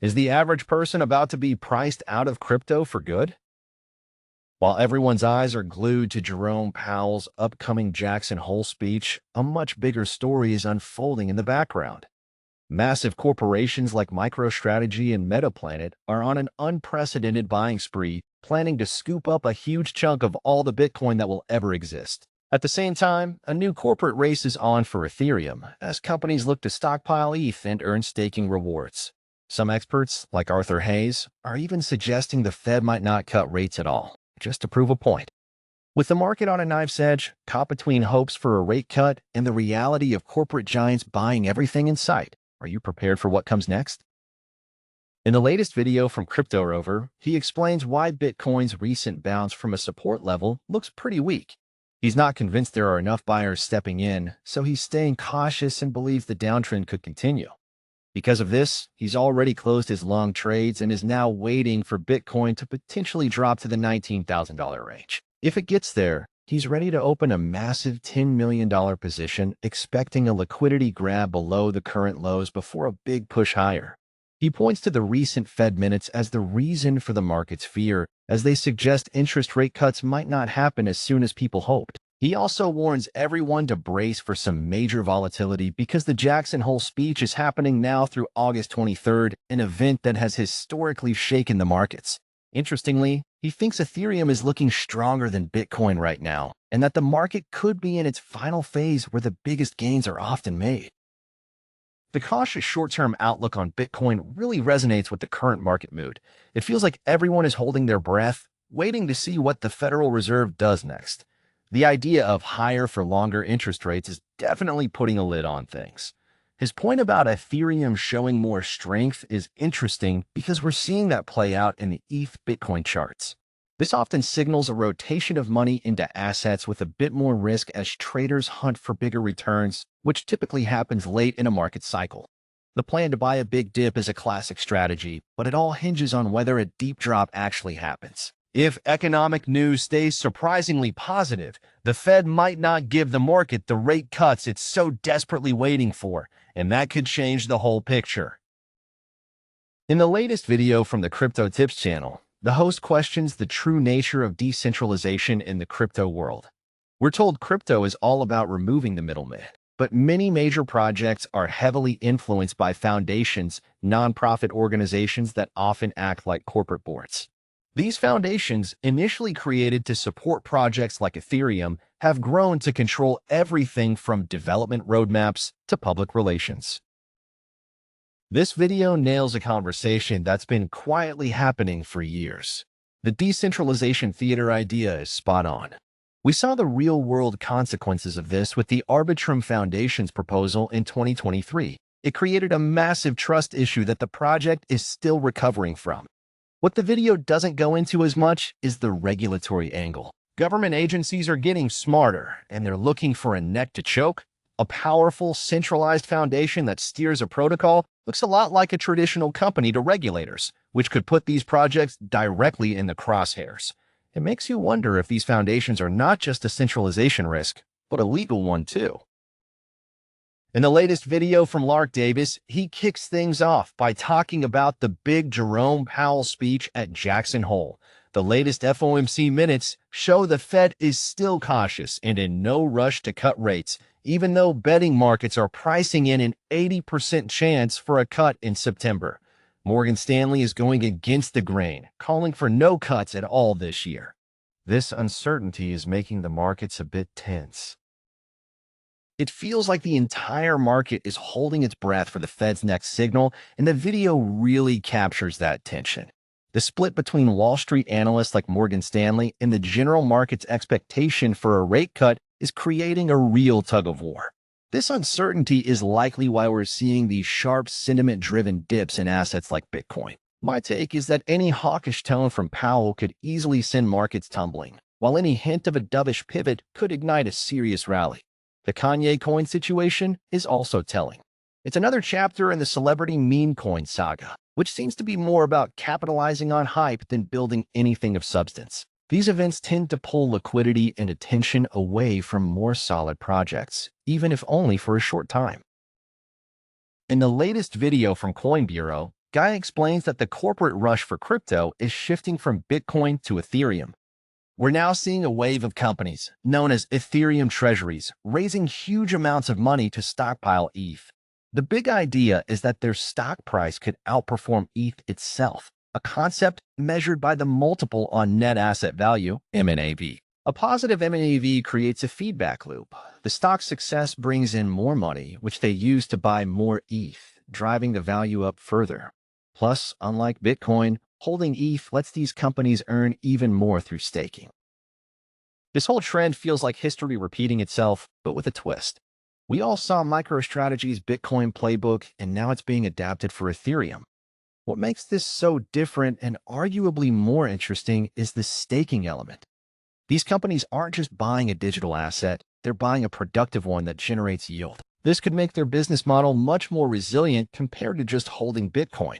Is the average person about to be priced out of crypto for good? While everyone's eyes are glued to Jerome Powell's upcoming Jackson Hole speech, a much bigger story is unfolding in the background. Massive corporations like MicroStrategy and Metaplanet are on an unprecedented buying spree, planning to scoop up a huge chunk of all the Bitcoin that will ever exist. At the same time, a new corporate race is on for Ethereum, as companies look to stockpile ETH and earn staking rewards. Some experts, like Arthur Hayes, are even suggesting the Fed might not cut rates at all, just to prove a point. With the market on a knife's edge, caught between hopes for a rate cut and the reality of corporate giants buying everything in sight, are you prepared for what comes next? In the latest video from Crypto Rover, he explains why Bitcoin's recent bounce from a support level looks pretty weak. He's not convinced there are enough buyers stepping in, so he's staying cautious and believes the downtrend could continue. Because of this, he's already closed his long trades and is now waiting for Bitcoin to potentially drop to the $19,000 range. If it gets there, he's ready to open a massive $10 million position, expecting a liquidity grab below the current lows before a big push higher. He points to the recent Fed minutes as the reason for the market's fear, as they suggest interest rate cuts might not happen as soon as people hoped. He also warns everyone to brace for some major volatility because the Jackson Hole speech is happening now through August 23rd, an event that has historically shaken the markets. Interestingly, he thinks Ethereum is looking stronger than Bitcoin right now, and that the market could be in its final phase where the biggest gains are often made. The cautious short-term outlook on Bitcoin really resonates with the current market mood. It feels like everyone is holding their breath, waiting to see what the Federal Reserve does next. The idea of higher for longer interest rates is definitely putting a lid on things. His point about Ethereum showing more strength is interesting because we're seeing that play out in the ETH Bitcoin charts. This often signals a rotation of money into assets with a bit more risk as traders hunt for bigger returns, which typically happens late in a market cycle. The plan to buy a big dip is a classic strategy, but it all hinges on whether a deep drop actually happens. If economic news stays surprisingly positive, the Fed might not give the market the rate cuts it's so desperately waiting for, and that could change the whole picture. In the latest video from the Crypto Tips channel, the host questions the true nature of decentralization in the crypto world. We're told crypto is all about removing the middleman, but many major projects are heavily influenced by foundations, nonprofit organizations that often act like corporate boards. These foundations, initially created to support projects like Ethereum, have grown to control everything from development roadmaps to public relations. This video nails a conversation that's been quietly happening for years. The decentralization theater idea is spot on. We saw the real-world consequences of this with the Arbitrum Foundation's proposal in 2023. It created a massive trust issue that the project is still recovering from. What the video doesn't go into as much is the regulatory angle. Government agencies are getting smarter, and they're looking for a neck to choke. A powerful, centralized foundation that steers a protocol looks a lot like a traditional company to regulators, which could put these projects directly in the crosshairs. It makes you wonder if these foundations are not just a centralization risk, but a legal one too. In the latest video from Lark Davis, he kicks things off by talking about the big Jerome Powell speech at Jackson Hole. The latest FOMC minutes show the Fed is still cautious and in no rush to cut rates, even though betting markets are pricing in an 80% chance for a cut in September. Morgan Stanley is going against the grain, calling for no cuts at all this year. This uncertainty is making the markets a bit tense. It feels like the entire market is holding its breath for the Fed's next signal, and the video really captures that tension. The split between Wall Street analysts like Morgan Stanley and the general market's expectation for a rate cut is creating a real tug-of-war. This uncertainty is likely why we're seeing these sharp, sentiment-driven dips in assets like Bitcoin. My take is that any hawkish tone from Powell could easily send markets tumbling, while any hint of a dovish pivot could ignite a serious rally. The Kanye coin situation is also telling. It's another chapter in the celebrity meme coin saga, which seems to be more about capitalizing on hype than building anything of substance. These events tend to pull liquidity and attention away from more solid projects, even if only for a short time. In the latest video from Coin Bureau, Guy explains that the corporate rush for crypto is shifting from Bitcoin to Ethereum. We're now seeing a wave of companies, known as Ethereum treasuries, raising huge amounts of money to stockpile ETH. The big idea is that their stock price could outperform ETH itself, a concept measured by the multiple on net asset value, MNAV. A positive MNAV creates a feedback loop. The stock's success brings in more money, which they use to buy more ETH, driving the value up further. Plus, unlike Bitcoin, holding ETH lets these companies earn even more through staking. This whole trend feels like history repeating itself, but with a twist. We all saw MicroStrategy's Bitcoin playbook, and now it's being adapted for Ethereum. What makes this so different and arguably more interesting is the staking element. These companies aren't just buying a digital asset, they're buying a productive one that generates yield. This could make their business model much more resilient compared to just holding Bitcoin.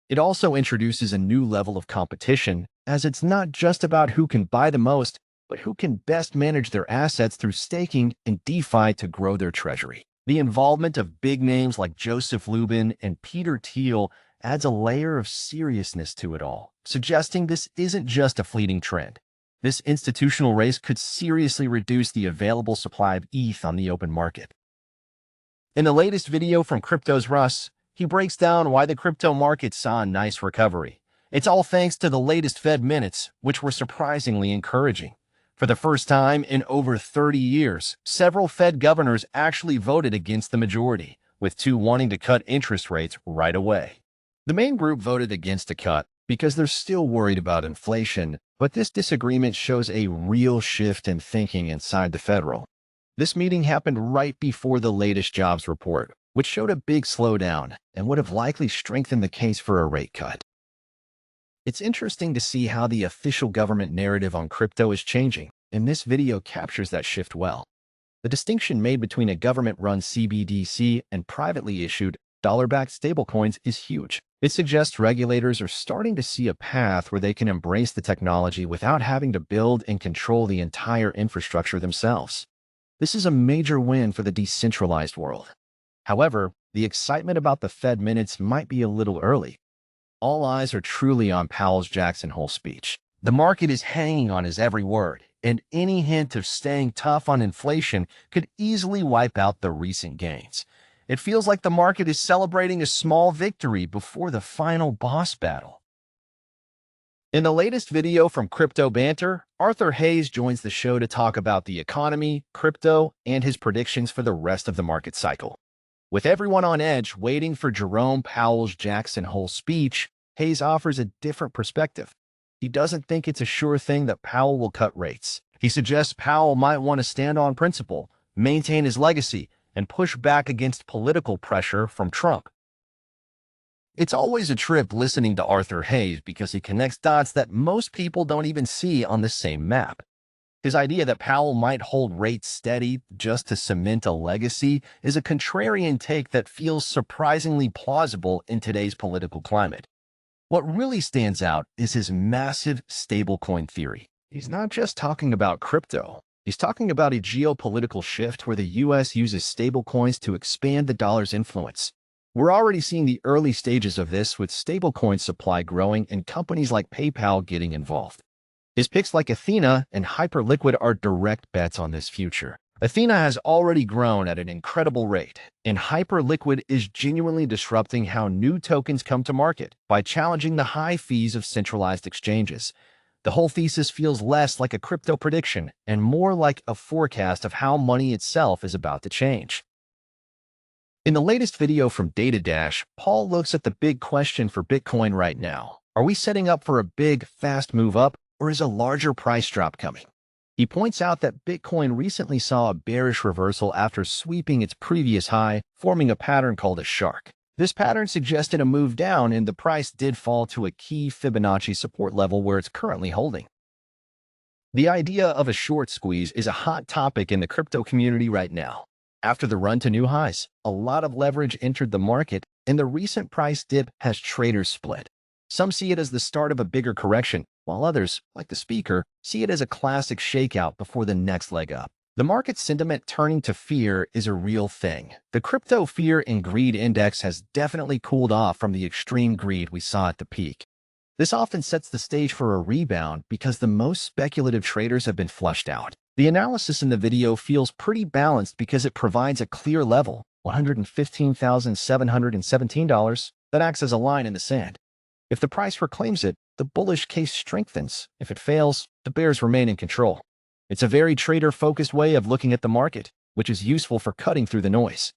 It also introduces a new level of competition, as it's not just about who can buy the most, but who can best manage their assets through staking and DeFi to grow their treasury. The involvement of big names like Joseph Lubin and Peter Thiel adds a layer of seriousness to it all, suggesting this isn't just a fleeting trend. This institutional race could seriously reduce the available supply of ETH on the open market. In the latest video from Crypto's Russ, he breaks down why the crypto market saw a nice recovery. It's all thanks to the latest Fed minutes, which were surprisingly encouraging. For the first time in over 30 years, several Fed governors actually voted against the majority, with two wanting to cut interest rates right away. The main group voted against a cut because they're still worried about inflation, but this disagreement shows a real shift in thinking inside the Federal. This meeting happened right before the latest jobs report, which showed a big slowdown and would have likely strengthened the case for a rate cut. It's interesting to see how the official government narrative on crypto is changing, and this video captures that shift well. The distinction made between a government-run CBDC and privately issued dollar-backed stablecoins is huge. It suggests regulators are starting to see a path where they can embrace the technology without having to build and control the entire infrastructure themselves. This is a major win for the decentralized world. However, the excitement about the Fed minutes might be a little early. All eyes are truly on Powell's Jackson Hole speech. The market is hanging on his every word, and any hint of staying tough on inflation could easily wipe out the recent gains. It feels like the market is celebrating a small victory before the final boss battle. In the latest video from Crypto Banter, Arthur Hayes joins the show to talk about the economy, crypto, and his predictions for the rest of the market cycle. With everyone on edge waiting for Jerome Powell's Jackson Hole speech, Hayes offers a different perspective. He doesn't think it's a sure thing that Powell will cut rates. He suggests Powell might want to stand on principle, maintain his legacy, and push back against political pressure from Trump. It's always a trip listening to Arthur Hayes because he connects dots that most people don't even see on the same map. His idea that Powell might hold rates steady just to cement a legacy is a contrarian take that feels surprisingly plausible in today's political climate. What really stands out is his massive stablecoin theory. He's not just talking about crypto. He's talking about a geopolitical shift where the U.S. uses stablecoins to expand the dollar's influence. We're already seeing the early stages of this with stablecoin supply growing and companies like PayPal getting involved. His picks like Athena and Hyperliquid are direct bets on this future. Athena has already grown at an incredible rate, and Hyperliquid is genuinely disrupting how new tokens come to market by challenging the high fees of centralized exchanges. The whole thesis feels less like a crypto prediction and more like a forecast of how money itself is about to change. In the latest video from DataDash, Paul looks at the big question for Bitcoin right now. Are we setting up for a big, fast move up, or is a larger price drop coming? He points out that Bitcoin recently saw a bearish reversal after sweeping its previous high, forming a pattern called a shark. This pattern suggested a move down, and the price did fall to a key Fibonacci support level where it's currently holding. The idea of a short squeeze is a hot topic in the crypto community right now. After the run to new highs, a lot of leverage entered the market, and the recent price dip has traders split. Some see it as the start of a bigger correction, while others, like the speaker, see it as a classic shakeout before the next leg up. The market sentiment turning to fear is a real thing. The crypto fear and greed index has definitely cooled off from the extreme greed we saw at the peak. This often sets the stage for a rebound because the most speculative traders have been flushed out. The analysis in the video feels pretty balanced because it provides a clear level, $115,717, that acts as a line in the sand. If the price reclaims it, the bullish case strengthens. If it fails, the bears remain in control. It's a very trader-focused way of looking at the market, which is useful for cutting through the noise.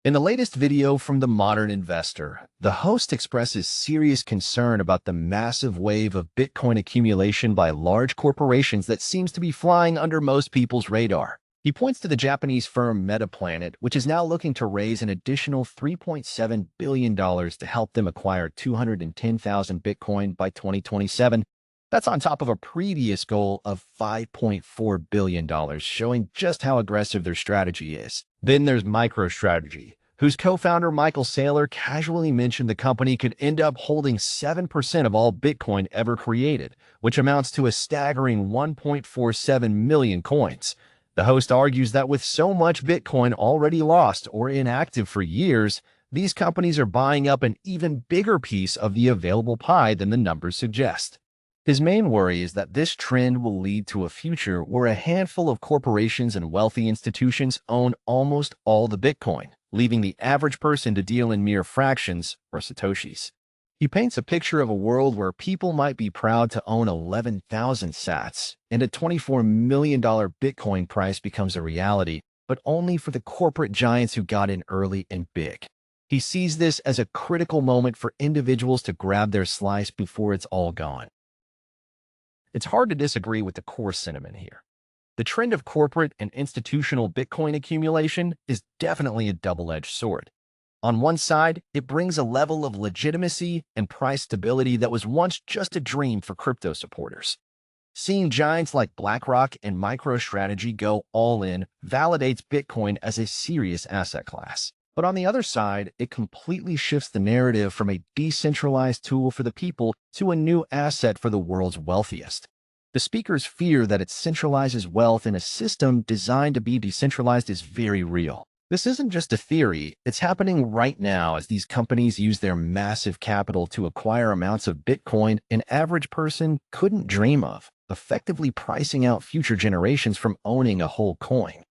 In the latest video from The Modern Investor, the host expresses serious concern about the massive wave of Bitcoin accumulation by large corporations that seems to be flying under most people's radar. He points to the Japanese firm Metaplanet, which is now looking to raise an additional $3.7 billion to help them acquire 210,000 Bitcoin by 2027. That's on top of a previous goal of $5.4 billion, showing just how aggressive their strategy is. Then there's MicroStrategy, whose co-founder Michael Saylor casually mentioned the company could end up holding 7% of all Bitcoin ever created, which amounts to a staggering 1.47 million coins. The host argues that with so much Bitcoin already lost or inactive for years, these companies are buying up an even bigger piece of the available pie than the numbers suggest. His main worry is that this trend will lead to a future where a handful of corporations and wealthy institutions own almost all the Bitcoin, leaving the average person to deal in mere fractions or satoshis. He paints a picture of a world where people might be proud to own 11,000 sats, and a $24 million Bitcoin price becomes a reality, but only for the corporate giants who got in early and big. He sees this as a critical moment for individuals to grab their slice before it's all gone. It's hard to disagree with the core sentiment here. The trend of corporate and institutional Bitcoin accumulation is definitely a double-edged sword. On one side, it brings a level of legitimacy and price stability that was once just a dream for crypto supporters. Seeing giants like BlackRock and MicroStrategy go all in validates Bitcoin as a serious asset class. But on the other side, it completely shifts the narrative from a decentralized tool for the people to a new asset for the world's wealthiest. The speakers fear that it centralizes wealth in a system designed to be decentralized is very real. This isn't just a theory, it's happening right now as these companies use their massive capital to acquire amounts of Bitcoin an average person couldn't dream of, effectively pricing out future generations from owning a whole coin.